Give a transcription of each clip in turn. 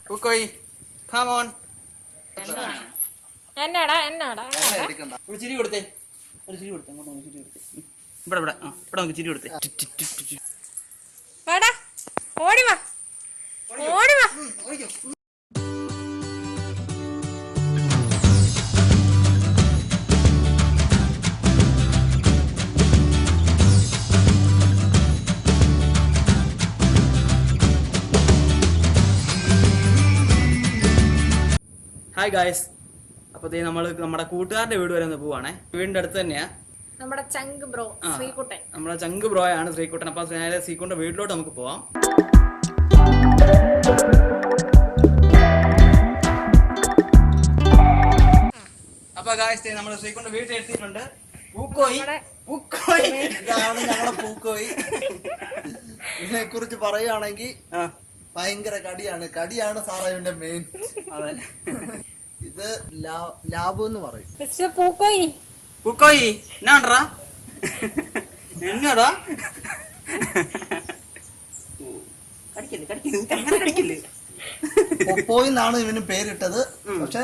Kukoi, come on. എന്നടാ ഒരു ചിരി കൊടുത്തേ, ഒരു ചിരി കൊടുത്തേ, അങ്ങോട്ട് ചിരി കൊടുത്തേ. ഇവിടെ ഇവിടെ ഇവിടെ നമുക്ക് ചിരി കൊടുത്തേ. വാടാ, ഓടി വാ. ഹായ് ഗായ്സ്, അപ്പൊ നമ്മുടെ കൂട്ടുകാരുടെ വീട് വരെ ഒന്ന് പോവാണേ. വീടിന്റെ അടുത്ത് തന്നെയാ നമ്മുടെ ചങ്ക് ബ്രോ ശ്രീകുട്ടൻ. നമ്മുടെ ചങ്ക് ബ്രോയാണ് ശ്രീകുട്ടൻ. അപ്പൊ നേരെ ശ്രീകുട്ടന്റെ വീട്ടിലോട്ട് നമുക്ക് പോവാം. അപ്പൊ ഗായ്സ്, നമ്മൾ ശ്രീകുട്ടന്റെ വീട്ടിൽ എത്തിയിട്ടുണ്ട്. ഇതാണ് ഞങ്ങളുടെ പൂക്കോയി. ഇതിനെ കുറിച്ച് പറയുകയാണെങ്കിൽ ഭയങ്കര കടിയാണ് സാറേ ഇവന്റെ മെയിൻ. അതെ, ഇത് ലാബ് എന്ന് പറയും. പൂക്കോയി എന്നാണ്ടാ എന്നാടാ പൊപ്പോയി എന്നാണ് ഇവന് പേരിട്ടത്. പക്ഷെ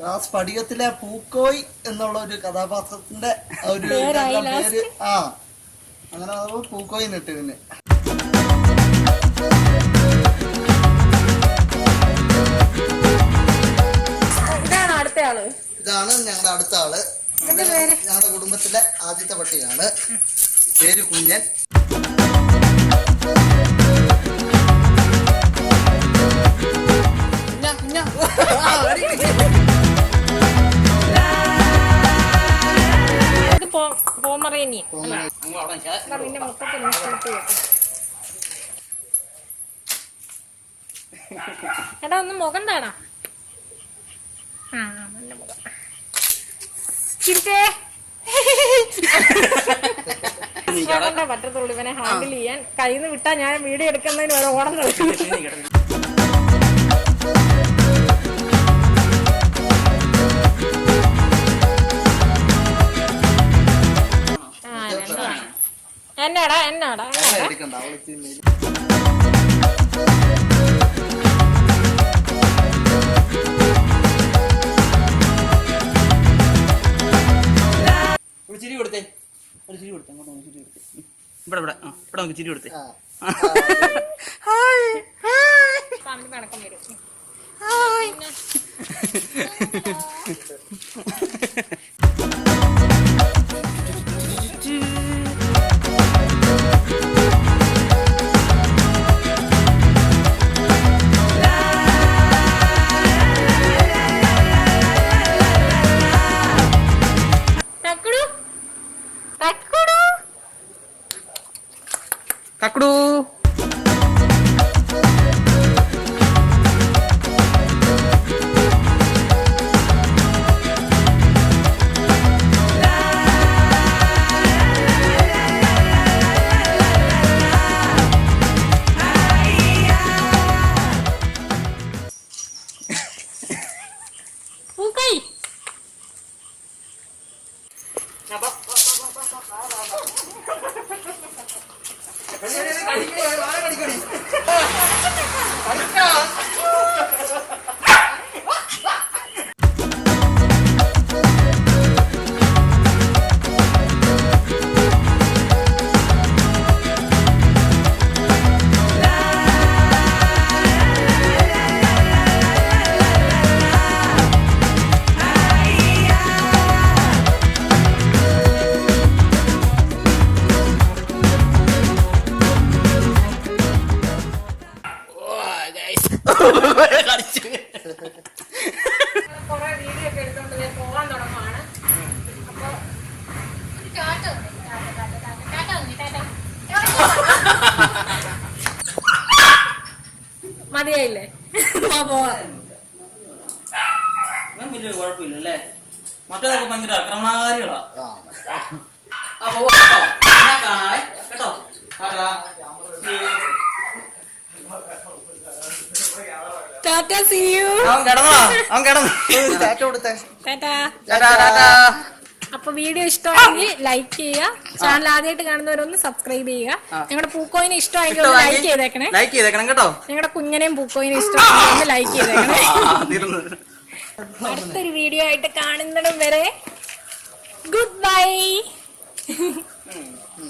ആ സ്ഫടികത്തിലെ പൂക്കോയി എന്നുള്ള ഒരു കഥാപാത്രത്തിന്റെ ഒരു പേര് അങ്ങനെ പൂക്കോയി നിട്ട് ഇവന്. ഇതാണ് ഞങ്ങളുടെ അടുത്ത ആള്. ഞങ്ങളുടെ കുടുംബത്തിലെ ആദ്യത്തെ പട്ടിയാണ്. പേര് കുഞ്ഞൻ. എടാ ഒന്ന് മുഖം താടാ. നല്ല മുഖം പറ്റത്തുള്ളൂ ഇവനെ ഹാൻഡിൽ ചെയ്യാൻ. കയ്യിൽ നിന്ന് വിട്ടാ ഞാൻ വീഡിയോ എടുക്കുന്നതിന് വരെ ഓടം കളിക്കും. എന്നാടാ ഒരു ചിരി കൊടുത്തേ, ഒരു ചിരി കൊടുത്തേ, അങ്ങോട്ട് ചിരി കൊടുത്തേ. ഇവിടെ ഇവിടെ ഇവിടെ നമുക്ക് ചിരി കൊടുത്തേ. നടക്കം വരും. കക്കടു കൊറേ വീഡിയോ ഒക്കെ എടുത്തോണ്ട് പോവാൻ തുടങ്ങുവാണ്. അപ്പൊ മതിയായില്ലേ? വലിയ കുഴപ്പമില്ലല്ലേ? മറ്റേതൊക്കെ ഭയങ്കര അക്രമണകാരികളാ. കേട്ടോ, ടാറ്റാ, see you. അവൻ കിടന്നു. ടാറ്റ കൊടുത്തേ. ടാറ്റാ. അപ്പൊ വീഡിയോ ഇഷ്ടമാണെങ്കിൽ ലൈക്ക് ചെയ്യുക, ചാനൽ ആദ്യമായിട്ട് കാണുന്നവരൊന്ന് സബ്സ്ക്രൈബ് ചെയ്യുക. ഞങ്ങളുടെ പൂക്കോയിനെ ഇഷ്ടമായെങ്കിൽ ഒന്ന് ലൈക്ക് ചെയ്തേക്കണേ. ലൈക്ക് ചെയ്തേക്കണം കേട്ടോ. ഞങ്ങളുടെ കുഞ്ഞനെയും പൂക്കോയിനെ ഇഷ്ടമായെങ്കിൽ ഒന്ന് ലൈക്ക് ചെയ്തേക്കണേ. തീർന്നു. അടുത്തൊരു വീഡിയോ ആയിട്ട് കാണുന്നിടം വരെ ഗുഡ് ബൈ.